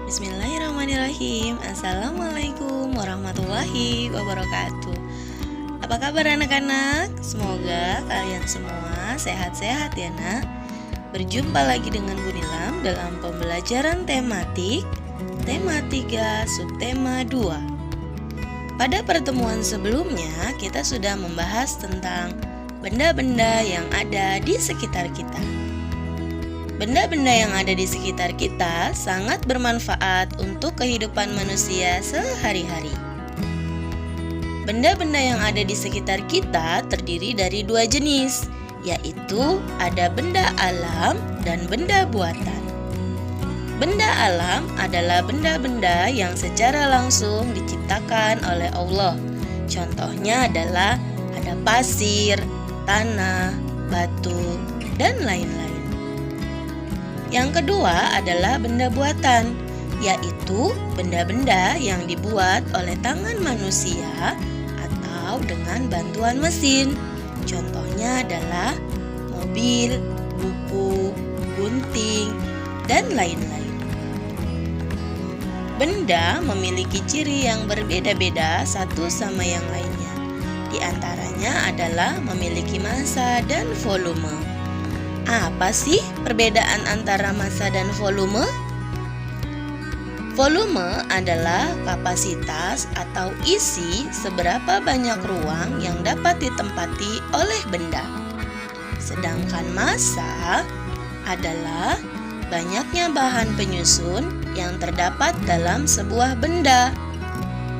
Bismillahirrahmanirrahim. Assalamualaikum warahmatullahi wabarakatuh. Apa kabar anak-anak? Semoga kalian semua sehat-sehat ya nak. Berjumpa lagi dengan Bu Nilam dalam pembelajaran tematik Tema 3 Subtema 2. Pada pertemuan sebelumnya kita sudah membahas tentang benda-benda yang ada di sekitar kita. Benda-benda yang ada di sekitar kita sangat bermanfaat untuk kehidupan manusia sehari-hari. Benda-benda yang ada di sekitar kita terdiri dari dua jenis, yaitu ada benda alam dan benda buatan. Benda alam adalah benda-benda yang secara langsung diciptakan oleh Allah. Contohnya adalah ada pasir, tanah, batu, dan lain-lain. Yang kedua adalah benda buatan, yaitu benda-benda yang dibuat oleh tangan manusia atau dengan bantuan mesin. Contohnya adalah mobil, buku, gunting, dan lain-lain. Benda memiliki ciri yang berbeda-beda satu sama yang lainnya. Di antaranya adalah memiliki massa dan volume. Apa sih perbedaan antara massa dan volume? Volume adalah kapasitas atau isi seberapa banyak ruang yang dapat ditempati oleh benda. Sedangkan massa adalah banyaknya bahan penyusun yang terdapat dalam sebuah benda.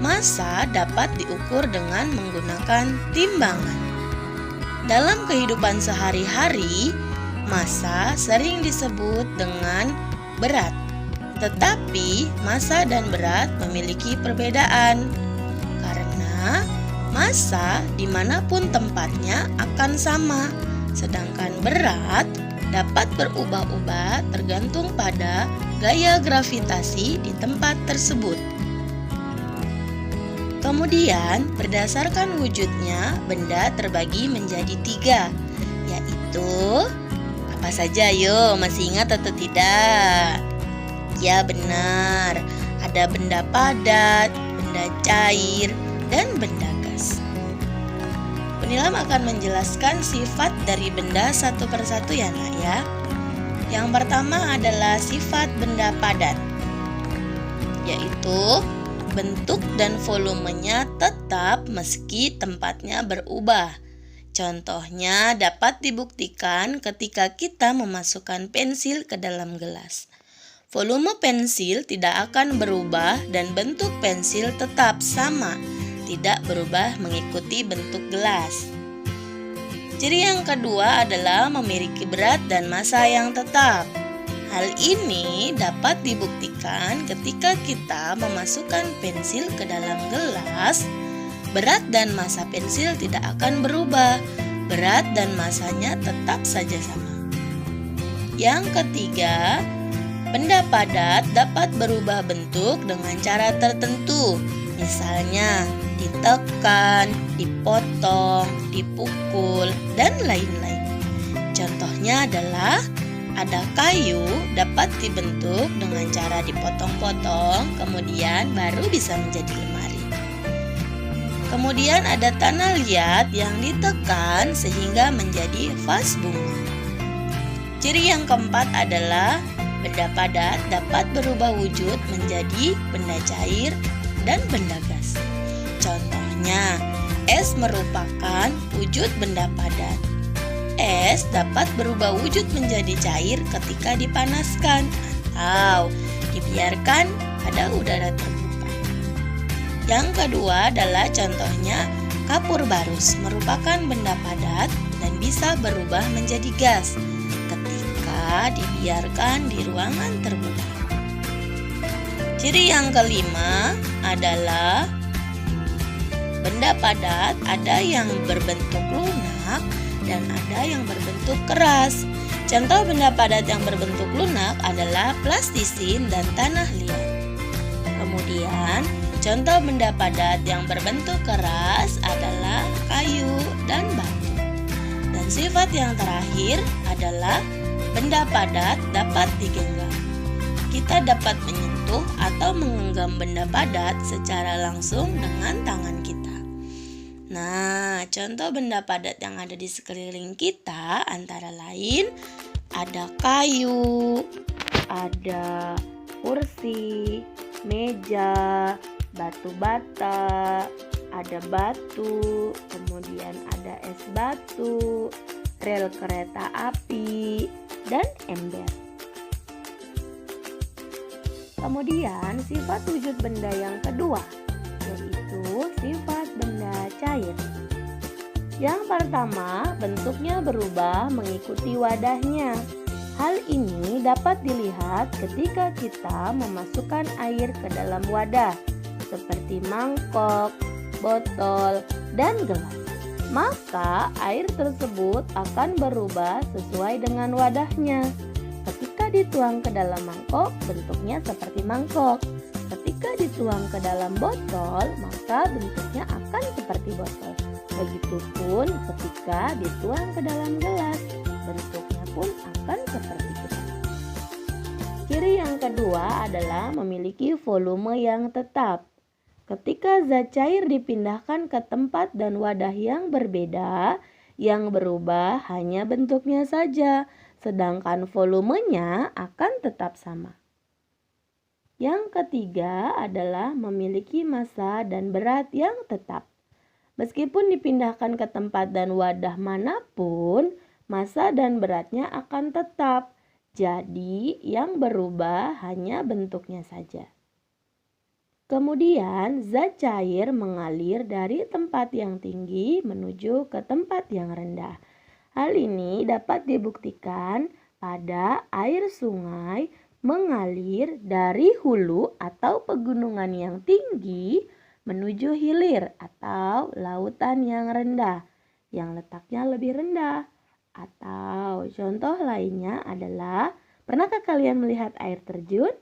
Massa dapat diukur dengan menggunakan timbangan. Dalam kehidupan sehari-hari, massa sering disebut dengan berat, tetapi massa dan berat memiliki perbedaan karena massa dimanapun tempatnya akan sama, sedangkan berat dapat berubah-ubah tergantung pada gaya gravitasi di tempat tersebut. Kemudian, berdasarkan wujudnya, benda terbagi menjadi 3, yaitu apa saja? Yo, masih ingat atau tidak? Ya benar, ada benda padat, benda cair, dan benda gas. Penilam akan menjelaskan sifat dari benda satu persatu ya nak ya. Yang pertama adalah sifat benda padat, yaitu bentuk dan volumenya tetap meski tempatnya berubah. Contohnya dapat dibuktikan ketika kita memasukkan pensil ke dalam gelas. Volume pensil tidak akan berubah dan bentuk pensil tetap sama, tidak berubah mengikuti bentuk gelas. Ciri yang kedua adalah memiliki berat dan massa yang tetap. Hal ini dapat dibuktikan ketika kita memasukkan pensil ke dalam gelas. Berat dan massa pensil tidak akan berubah. Berat dan massanya tetap saja sama. Yang ketiga, benda padat dapat berubah bentuk dengan cara tertentu. Misalnya ditekan, dipotong, dipukul, dan lain-lain. Contohnya adalah ada kayu dapat dibentuk dengan cara dipotong-potong, kemudian baru bisa menjadi lemari. Kemudian ada tanah liat yang ditekan sehingga menjadi vas bunga. Ciri yang keempat adalah benda padat dapat berubah wujud menjadi benda cair dan benda gas. Contohnya, es merupakan wujud benda padat. Es dapat berubah wujud menjadi cair ketika dipanaskan atau dibiarkan pada udara terbuka. Yang kedua adalah contohnya kapur barus merupakan benda padat dan bisa berubah menjadi gas ketika dibiarkan di ruangan terbuka. Ciri yang kelima adalah benda padat ada yang berbentuk lunak dan ada yang berbentuk keras. Contoh benda padat yang berbentuk lunak adalah plastisin dan tanah liat. Kemudian, contoh benda padat yang berbentuk keras adalah kayu dan batu. Dan sifat yang terakhir adalah benda padat dapat digenggam. Kita dapat menyentuh menyentuh atau menggenggam benda padat secara langsung dengan tangan kita. Nah, contoh benda padat yang ada di sekeliling kita antara lain ada kayu, ada kursi, meja, batu bata, ada batu, kemudian ada es batu, rel kereta api, dan ember. Kemudian sifat wujud benda yang kedua, yaitu sifat benda cair. Yang pertama, bentuknya berubah mengikuti wadahnya. Hal ini dapat dilihat ketika kita memasukkan air ke dalam wadah, seperti mangkok, botol, dan gelas. Maka air tersebut akan berubah sesuai dengan wadahnya. Ketika dituang ke dalam mangkok, bentuknya seperti mangkok. Ketika dituang ke dalam botol, maka bentuknya akan seperti botol. Begitupun ketika dituang ke dalam gelas, bentuknya pun akan seperti itu. Ciri yang kedua adalah memiliki volume yang tetap. Ketika zat cair dipindahkan ke tempat dan wadah yang berbeda, yang berubah hanya bentuknya saja, sedangkan volumenya akan tetap sama. Yang ketiga adalah memiliki massa dan berat yang tetap. Meskipun dipindahkan ke tempat dan wadah manapun, massa dan beratnya akan tetap. Jadi, yang berubah hanya bentuknya saja. Kemudian, zat cair mengalir dari tempat yang tinggi menuju ke tempat yang rendah. Hal ini dapat dibuktikan pada air sungai mengalir dari hulu atau pegunungan yang tinggi menuju hilir atau lautan yang rendah, yang letaknya lebih rendah. Atau contoh lainnya adalah, pernahkah kalian melihat air terjun?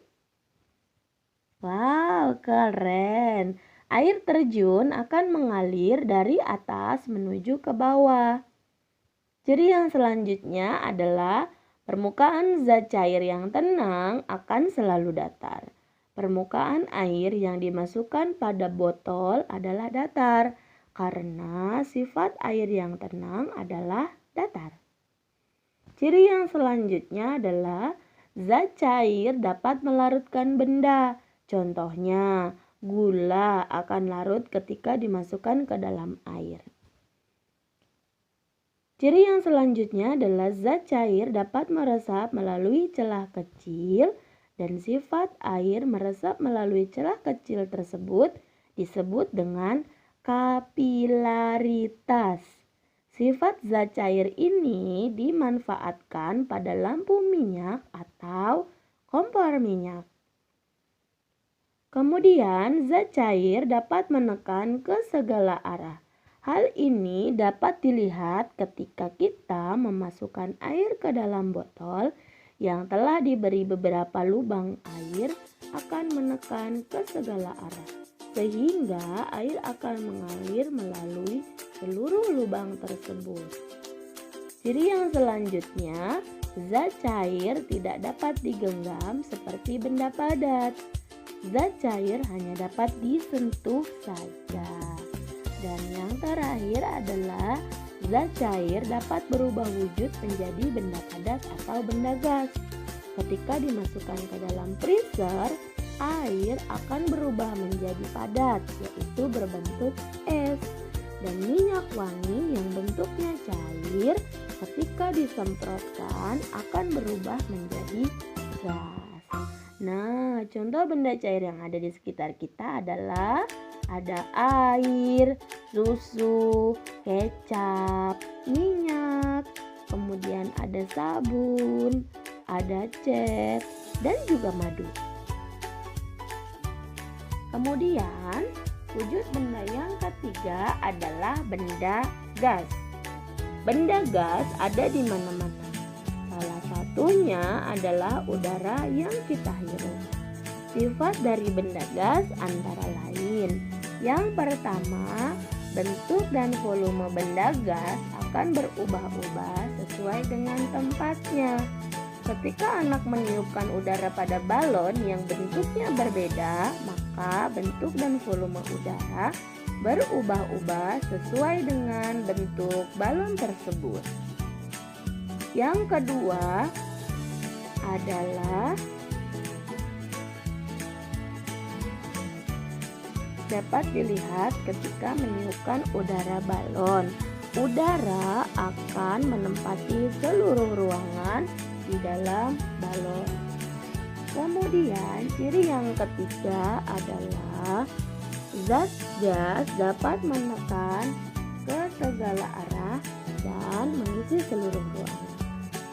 Wow, keren! Air terjun akan mengalir dari atas menuju ke bawah. Ciri yang selanjutnya adalah permukaan zat cair yang tenang akan selalu datar. Permukaan air yang dimasukkan pada botol adalah datar karena sifat air yang tenang adalah datar. Ciri yang selanjutnya adalah zat cair dapat melarutkan benda. Contohnya, gula akan larut ketika dimasukkan ke dalam air. Ciri yang selanjutnya adalah zat cair dapat meresap melalui celah kecil dan sifat air meresap melalui celah kecil tersebut disebut dengan kapilaritas. Sifat zat cair ini dimanfaatkan pada lampu minyak atau kompor minyak. Kemudian zat cair dapat menekan ke segala arah. Hal ini dapat dilihat ketika kita memasukkan air ke dalam botol yang telah diberi beberapa lubang air akan menekan ke segala arah, sehingga air akan mengalir melalui seluruh lubang tersebut. Ciri yang selanjutnya, zat cair tidak dapat digenggam seperti benda padat. Zat cair hanya dapat disentuh saja. Dan yang terakhir adalah zat cair dapat berubah wujud menjadi benda padat atau benda gas. Ketika dimasukkan ke dalam freezer, air akan berubah menjadi padat, yaitu berbentuk es. Dan minyak wangi yang bentuknya cair ketika disemprotkan akan berubah menjadi gas. Nah, contoh benda cair yang ada di sekitar kita adalah ada air, susu, kecap, minyak, kemudian ada sabun, ada cat, dan juga madu. Kemudian, wujud benda yang ketiga adalah benda gas. Benda gas ada di mana-mana. Salah satunya adalah udara yang kita hirup. Sifat dari benda gas antara lain. Yang pertama, bentuk dan volume benda gas akan berubah-ubah sesuai dengan tempatnya. Ketika anak meniupkan udara pada balon yang bentuknya berbeda, maka bentuk dan volume udara berubah-ubah sesuai dengan bentuk balon tersebut. Yang kedua adalah dapat dilihat ketika meniupkan udara balon. Udara akan menempati seluruh ruangan di dalam balon. Kemudian ciri yang ketiga adalah zat gas dapat menekan ke segala arah dan mengisi seluruh ruangan.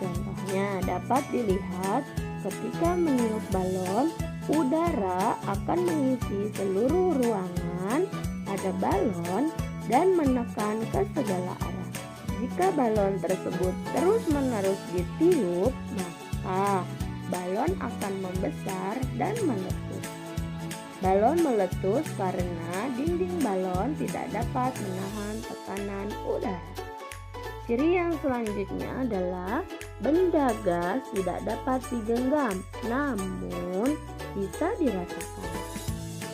Contohnya dapat dilihat ketika meniup balon, udara akan mengisi seluruh ruangan pada balon dan menekan ke segala arah. Jika balon tersebut terus-menerus ditiup, maka balon akan membesar dan meletus. Balon meletus karena dinding balon tidak dapat menahan tekanan udara. Ciri yang selanjutnya adalah benda gas tidak dapat digenggam, namun bisa dirasakan.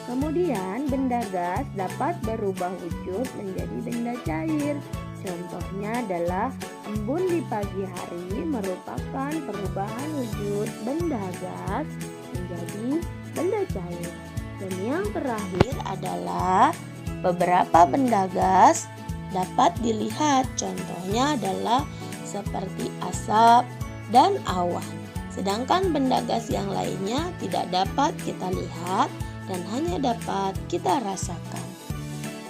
Kemudian benda gas dapat berubah wujud menjadi benda cair. Contohnya adalah embun di pagi hari merupakan perubahan wujud benda gas menjadi benda cair. Dan yang terakhir adalah beberapa benda gas dapat dilihat. Contohnya adalah seperti asap dan awan. Sedangkan benda gas yang lainnya tidak dapat kita lihat dan hanya dapat kita rasakan.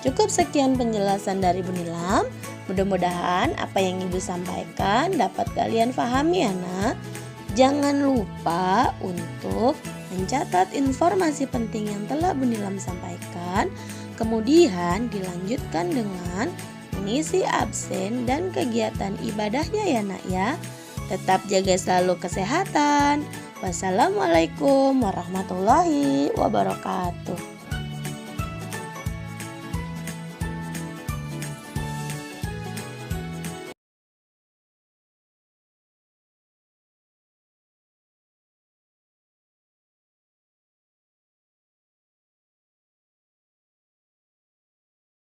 Cukup sekian penjelasan dari Bu Nilam. Mudah-mudahan apa yang Ibu sampaikan dapat kalian pahami ya nak. Jangan lupa untuk mencatat informasi penting yang telah Bu Nilam sampaikan. Kemudian dilanjutkan dengan mengisi absen dan kegiatan ibadahnya ya nak ya. Tetap jaga selalu kesehatan. Wassalamualaikum warahmatullahi wabarakatuh.